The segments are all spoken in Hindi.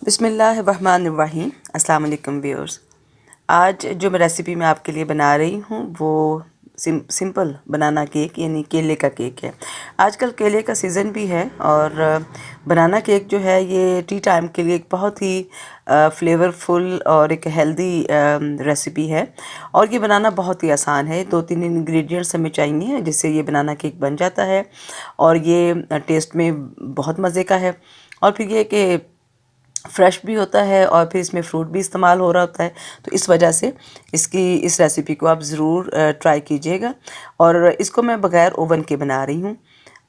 बिस्मिल्लाहिर्रहमानिर्रहीम। अस्सलाम वालेकुम व्यूअर्स। आज जो मैं रेसिपी मैं आपके लिए बना रही हूँ वो सिंपल बनाना केक यानी केले का केक है। आजकल केले का सीज़न भी है और बनाना केक जो है ये टी टाइम के लिए एक बहुत ही फ्लेवरफुल और एक हेल्दी रेसिपी है और ये बनाना बहुत ही आसान है। 2-3 इंग्रेडिएंट्स हमें चाहिए जिससे ये बनाना केक बन जाता है और ये टेस्ट में बहुत मज़े का है और फिर ये कि फ्रेश भी होता है और फिर इसमें फ्रूट भी इस्तेमाल हो रहा होता है। तो इस वजह से इस रेसिपी को आप ज़रूर ट्राई कीजिएगा और इसको मैं बग़ैर ओवन के बना रही हूँ।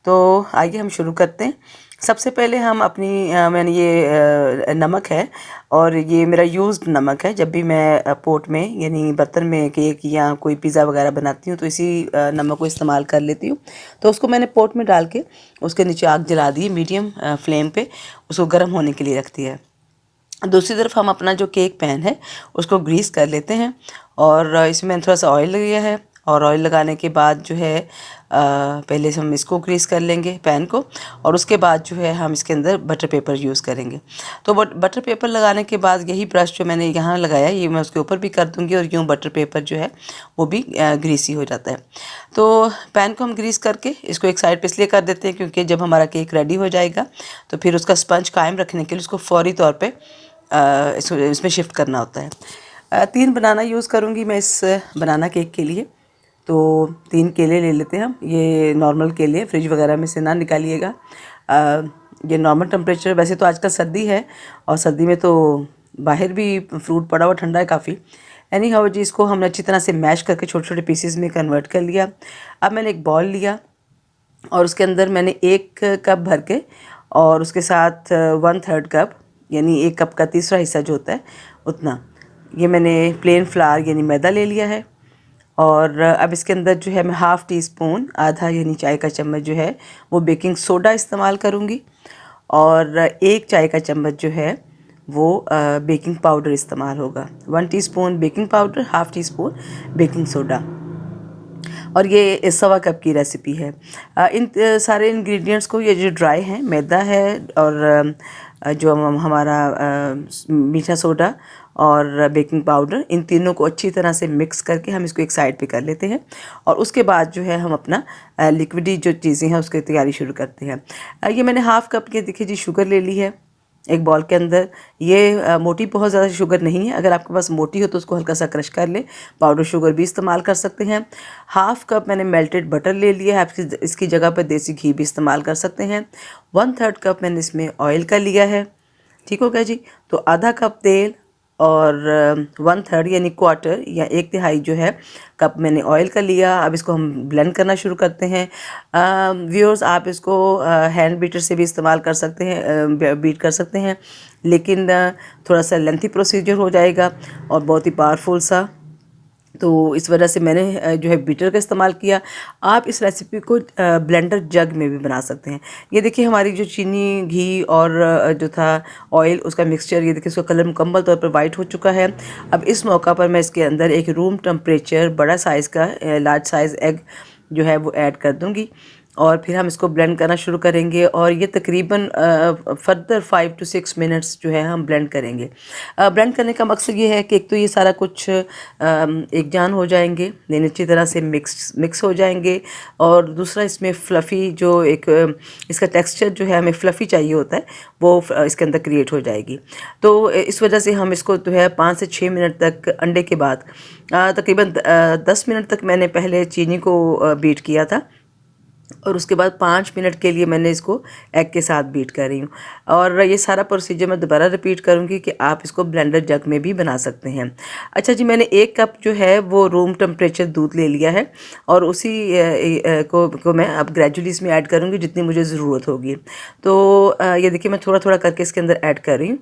तो आइए हम शुरू करते हैं। सबसे पहले हम अपनी मैंने ये नमक है और ये मेरा यूज़्ड नमक है। जब भी मैं पोट में यानी बर्तन में केक या कोई पिज़्ज़ा वगैरह बनाती हूँ तो इसी नमक को इस्तेमाल कर लेती हूँ। तो उसको मैंने पोट में डाल के उसके नीचे आग जला दी, मीडियम फ्लेम पे उसको गर्म होने के लिए रख दिया है। दूसरी तरफ हम अपना जो केक पैन है उसको ग्रीस कर लेते हैं और इसमें मैंने थोड़ा सा ऑयल लिया है और ऑयल लगाने के बाद जो है पहले हम इसको ग्रीस कर लेंगे पैन को और उसके बाद जो है हम इसके अंदर बटर पेपर यूज़ करेंगे। तो बटर पेपर लगाने के बाद यही ब्रश जो मैंने यहाँ लगाया ये मैं उसके ऊपर भी कर दूँगी और यूँ बटर पेपर जो है वो भी ग्रीसी हो जाता है। तो पैन को हम ग्रीस करके इसको एक साइड पे इसलिए कर देते हैं क्योंकि जब हमारा केक रेडी हो जाएगा तो फिर उसका स्पंज कायम रखने के लिए उसको फौरी तौर पे इसमें शिफ्ट करना होता है। 3 बनाना यूज़ करूँगी मैं इस बनाना केक के लिए। तो 3 केले ले लेते हैं हम। ये नॉर्मल केले फ्रिज वगैरह में से ना निकालिएगा। ये नॉर्मल टेम्परेचर, वैसे तो आजकल सर्दी है और सर्दी में तो बाहर भी फ्रूट पड़ा हुआ ठंडा है काफ़ी। एनी हाउ जी, इसको हमने अच्छी तरह से मैश करके छोटे छोटे पीसेस में कन्वर्ट कर लिया। अब मैंने एक बॉल लिया और उसके अंदर मैंने 1 कप भर के और उसके साथ 1/3 कप यानी 1 कप का तीसरा हिस्सा जो होता है उतना ये मैंने प्लेन फ्लावर यानी मैदा ले लिया है। और अब इसके अंदर जो है मैं ½ टीस्पून आधा यानी चाय का चम्मच जो है वो बेकिंग सोडा इस्तेमाल करूँगी और 1 चाय का चम्मच जो है वो बेकिंग पाउडर इस्तेमाल होगा। 1 teaspoon baking powder, ½ teaspoon baking soda और ये 1.25 कप की रेसिपी है। इन सारे इंग्रेडिएंट्स को, ये जो ड्राई हैं मैदा है और जो हमारा मीठा सोडा और बेकिंग पाउडर, इन तीनों को अच्छी तरह से मिक्स करके हम इसको एक साइड पे कर लेते हैं और उसके बाद जो है हम अपना लिक्विडी जो चीज़ें हैं उसकी तैयारी शुरू करते हैं। ये मैंने ½ कप की देखिए जी शुगर ले ली है एक बॉल के अंदर। ये मोटी बहुत ज़्यादा शुगर नहीं है, अगर आपके पास मोटी हो तो उसको हल्का सा क्रश कर ले, पाउडर शुगर भी इस्तेमाल कर सकते हैं। ½ कप मैंने मेल्टेड बटर ले लिया है, आप इसकी जगह पर देसी घी भी इस्तेमाल कर सकते हैं। 1/3 कप मैंने इसमें ऑयल का लिया है। ठीक हो गया जी। तो आधा कप तेल और 1/3 यानी क्वार्टर या 1/3 जो है कप मैंने ऑयल का लिया। अब इसको हम ब्लेंड करना शुरू करते हैं। व्यूअर्स, आप इसको हैंड बीटर से भी इस्तेमाल कर सकते हैं, बीट कर सकते हैं, लेकिन थोड़ा सा लेंथी प्रोसीजर हो जाएगा और बहुत ही पावरफुल सा। तो इस वजह से मैंने जो है बीटर का इस्तेमाल किया। आप इस रेसिपी को ब्लेंडर जग में भी बना सकते हैं। ये देखिए हमारी जो चीनी, घी और जो था ऑयल, उसका मिक्सचर, ये देखिए उसका कलर मुकम्मल तौर पर वाइट हो चुका है। अब इस मौका पर मैं इसके अंदर एक रूम टेम्परेचर बड़ा साइज़ का लार्ज साइज़ एग जो है वो ऐड कर दूँगी और फिर हम इसको ब्लेंड करना शुरू करेंगे और ये तकरीबन फर्दर 5 to 6 मिनट्स जो है हम ब्लेंड करेंगे। ब्लेंड करने का मकसद ये है कि एक तो ये सारा कुछ एक जान हो जाएंगे, यानी अच्छी तरह से मिक्स हो जाएंगे और दूसरा इसमें फ्लफ़ी जो एक इसका टेक्सचर जो है हमें फ्लफ़ी चाहिए होता है वो इसके अंदर क्रिएट हो जाएगी। तो इस वजह से हम इसको जो है 5 से 6 मिनट तक अंडे के बाद तकरीबन 10 मिनट तक मैंने पहले चीनी को बीट किया था और उसके बाद 5 मिनट के लिए मैंने इसको एग के साथ बीट कर रही हूँ। और ये सारा प्रोसीजर मैं दोबारा रिपीट करूँगी कि आप इसको ब्लेंडर जग में भी बना सकते हैं। अच्छा जी, मैंने 1 कप जो है वो रूम टेम्परेचर दूध ले लिया है और उसी को मैं अब ग्रेजुअली इसमें ऐड करूँगी जितनी मुझे ज़रूरत होगी। तो ये देखिए मैं थोड़ा थोड़ा करके इसके अंदर ऐड कर रही हूँ।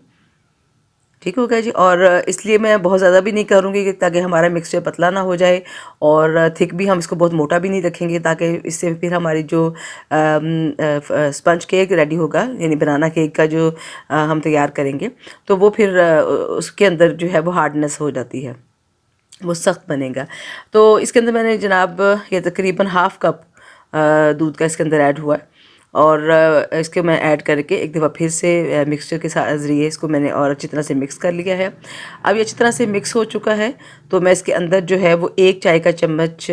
ठीक हो गया जी। और इसलिए मैं बहुत ज़्यादा भी नहीं करूँगी ताकि हमारा मिक्सचर पतला ना हो जाए और थिक भी, हम इसको बहुत मोटा भी नहीं रखेंगे ताकि इससे फिर हमारी जो स्पंज केक रेडी होगा यानी बनाना केक का जो हम तैयार करेंगे तो वो फिर उसके अंदर जो है वो हार्डनेस हो जाती है, वो सख्त बनेगा। तो इसके अंदर मैंने जनाब ये तकरीबन ½ कप दूध का इसके अंदर ऐड हुआ है और इसके मैं ऐड करके एक दफ़ा फिर से मिक्सचर के साथ ज़रिए इसको मैंने और अच्छी तरह से मिक्स कर लिया है। अब ये अच्छी तरह से मिक्स हो चुका है, तो मैं इसके अंदर जो है वो 1 चाय का चम्मच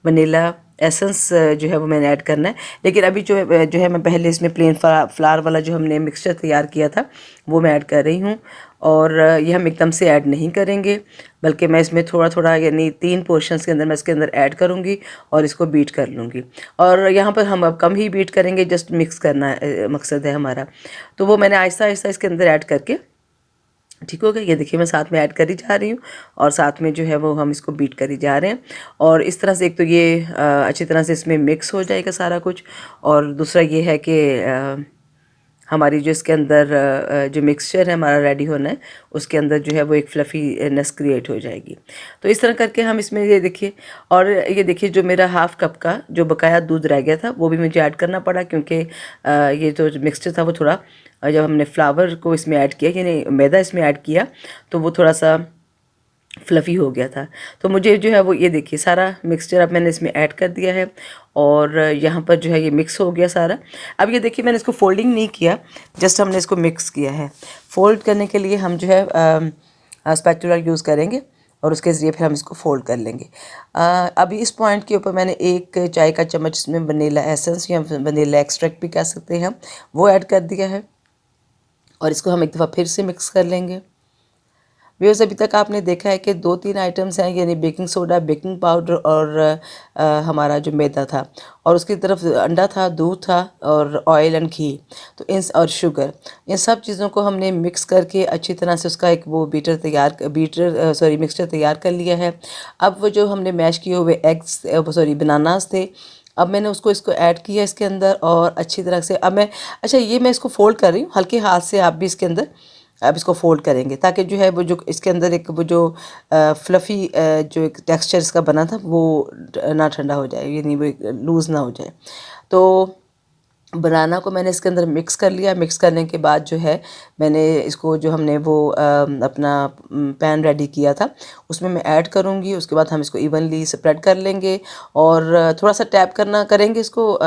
वनीला एसेंस जो है वो मैंने ऐड करना है। लेकिन अभी जो है मैं पहले इसमें प्लेन फ्लावर वाला जो हमने मिक्सचर तैयार किया था वो मैं ऐड कर रही हूँ। और ये हम एकदम से ऐड नहीं करेंगे, बल्कि मैं इसमें थोड़ा थोड़ा यानी 3 पोर्शंस के अंदर मैं इसके अंदर ऐड करूँगी और इसको बीट कर लूँगी। और यहाँ पर हम अब कम ही बीट करेंगे, जस्ट मिक्स करना मकसद है हमारा। तो वो मैंने आहिस्ता आहिस्ता इसके अंदर ऐड करके ठीक हो गया। ये देखिए मैं साथ में ऐड करी जा रही हूँ और साथ में जो है वो हम इसको बीट करी जा रहे हैं। और इस तरह से एक तो ये अच्छी तरह से इसमें मिक्स हो जाएगा सारा कुछ, और दूसरा ये है कि हमारी जो इसके अंदर जो मिक्सचर है हमारा रेडी होना है, उसके अंदर जो है वो एक फ्लफ़ीनेस क्रिएट हो जाएगी। तो इस तरह करके हम इसमें ये देखिए, और ये देखिए जो मेरा हाफ़ कप का जो बकाया दूध रह गया था वो भी मुझे ऐड करना पड़ा, क्योंकि ये जो मिक्सचर था वो थोड़ा जब हमने फ्लावर को इसमें ऐड किया, यानी मैदा इसमें ऐड किया, तो वो थोड़ा सा फ्लफ़ी हो गया था। तो मुझे जो है वो ये देखिए सारा मिक्सचर अब मैंने इसमें ऐड कर दिया है और यहाँ पर जो है ये मिक्स हो गया सारा। अब ये देखिए मैंने इसको फोल्डिंग नहीं किया, जस्ट हमने इसको मिक्स किया है। फोल्ड करने के लिए हम जो है स्पैचुला यूज़ करेंगे और उसके ज़रिए फिर हम इसको फोल्ड कर लेंगे। अभी इस पॉइंट के ऊपर मैंने 1 चाय का चम्मच इसमें वनीला एसेंस या वनीला एक्सट्रैक्ट भी कह सकते हैं हम, वो ऐड कर दिया है और इसको हम एक दफ़ा फिर से मिक्स कर लेंगे। व्यूअर्स, अभी तक आपने देखा है कि 2-3 आइटम्स हैं, यानी बेकिंग सोडा, बेकिंग पाउडर और हमारा जो मैदा था, और उसकी तरफ अंडा था, दूध था और ऑयल एंड घी, तो इन और शुगर, इन सब चीज़ों को हमने मिक्स करके अच्छी तरह से उसका एक वो मिक्सचर तैयार कर लिया है। अब वो जो हमने मैश किए हुए एग्स बनानास थे, अब मैंने इसको ऐड किया इसके अंदर और अच्छी तरह से अब मैं इसको फोल्ड कर रही हूँ हल्के हाथ से। आप भी इसके अंदर अब इसको फोल्ड करेंगे ताकि जो है वो जो इसके अंदर एक वो जो फ्लफ़ी जो एक टेक्सचर इसका बना था वो ना ठंडा हो जाए, यानी वो लूज़ ना हो जाए। तो बनाना को मैंने इसके अंदर मिक्स कर लिया। मिक्स करने के बाद जो है मैंने इसको जो हमने वो अपना पैन रेडी किया था उसमें मैं ऐड करूँगी। उसके बाद हम इसको इवनली स्प्रेड कर लेंगे और थोड़ा सा टैप करेंगे इसको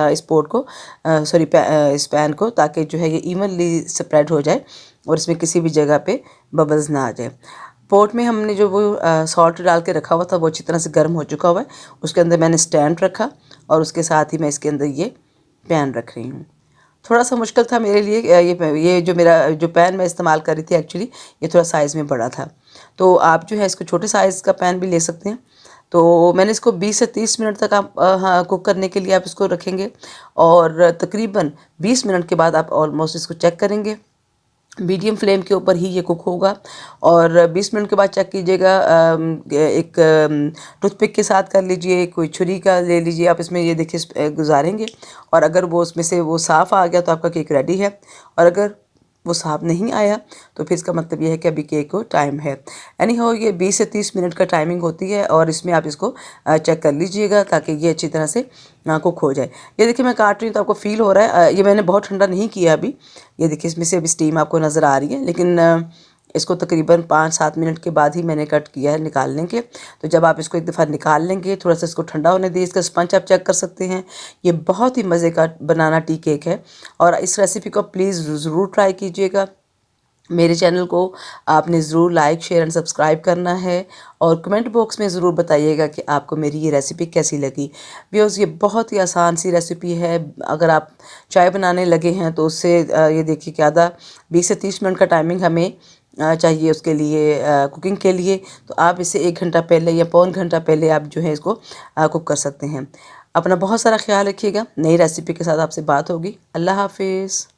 इस पोर्ट को इस पैन को, ताकि जो है ये इवनली स्प्रेड हो जाए और इसमें किसी भी जगह पे बबल्स ना आ जाए। पोर्ट में हमने जो वो सॉल्ट डाल के रखा हुआ था वो अच्छी तरह से गर्म हो चुका हुआ है। उसके अंदर मैंने स्टैंड रखा और उसके साथ ही मैं इसके अंदर ये पैन रख रही हूँ। थोड़ा सा मुश्किल था मेरे लिए, ये जो मेरा जो पैन मैं इस्तेमाल कर रही थी एक्चुअली ये थोड़ा साइज़ में बड़ा था, तो आप जो है इसको छोटे साइज़ का पैन भी ले सकते हैं। तो मैंने इसको 20 से 30 मिनट तक आप कुक करने के लिए आप इसको रखेंगे और तकरीबन 20 मिनट के बाद आप ऑलमोस्ट इसको चेक करेंगे। मीडियम फ्लेम के ऊपर ही ये कुक होगा और 20 मिनट के बाद चेक कीजिएगा। एक टूथपिक के साथ कर लीजिए, कोई छुरी का ले लीजिए, आप इसमें ये देखिए गुजारेंगे और अगर वो उसमें से वो साफ़ आ गया तो आपका केक रेडी है, और अगर वो साफ़ नहीं आया तो फिर इसका मतलब ये है कि अभी केक को टाइम है। एनी हो ये 20 से 30 मिनट का टाइमिंग होती है और इसमें आप इसको चेक कर लीजिएगा ताकि ये अच्छी तरह से कुक हो जाए। ये देखिए मैं काट रही हूँ तो आपको फ़ील हो रहा है, ये मैंने बहुत ठंडा नहीं किया अभी। ये देखिए इसमें से अभी स्टीम आपको नज़र आ रही है, लेकिन इसको तकरीबन 5-7 मिनट के बाद ही मैंने कट किया है निकालने के। तो जब आप इसको एक दफ़ा निकाल लेंगे, थोड़ा सा इसको ठंडा होने दीजिए, इसका स्पंज आप चेक कर सकते हैं। ये बहुत ही मज़े का बनाना टी केक है और इस रेसिपी को प्लीज़ ज़रूर ट्राई कीजिएगा। मेरे चैनल को आपने ज़रूर लाइक, शेयर एंड सब्सक्राइब करना है और कमेंट बॉक्स में ज़रूर बताइएगा कि आपको मेरी ये रेसिपी कैसी लगी। व्यूअर्स, ये बहुत ही आसान सी रेसिपी है। अगर आप चाय बनाने लगे हैं तो उससे ये देखिए क्या था 20 से 30 मिनट का टाइमिंग हमें चाहिए उसके लिए, कुकिंग के लिए। तो आप इसे 1 घंटा पहले या पौन घंटा पहले आप जो है इसको कुक कर सकते हैं। अपना बहुत सारा ख्याल रखिएगा। नई रेसिपी के साथ आपसे बात होगी। अल्लाह हाफिज़।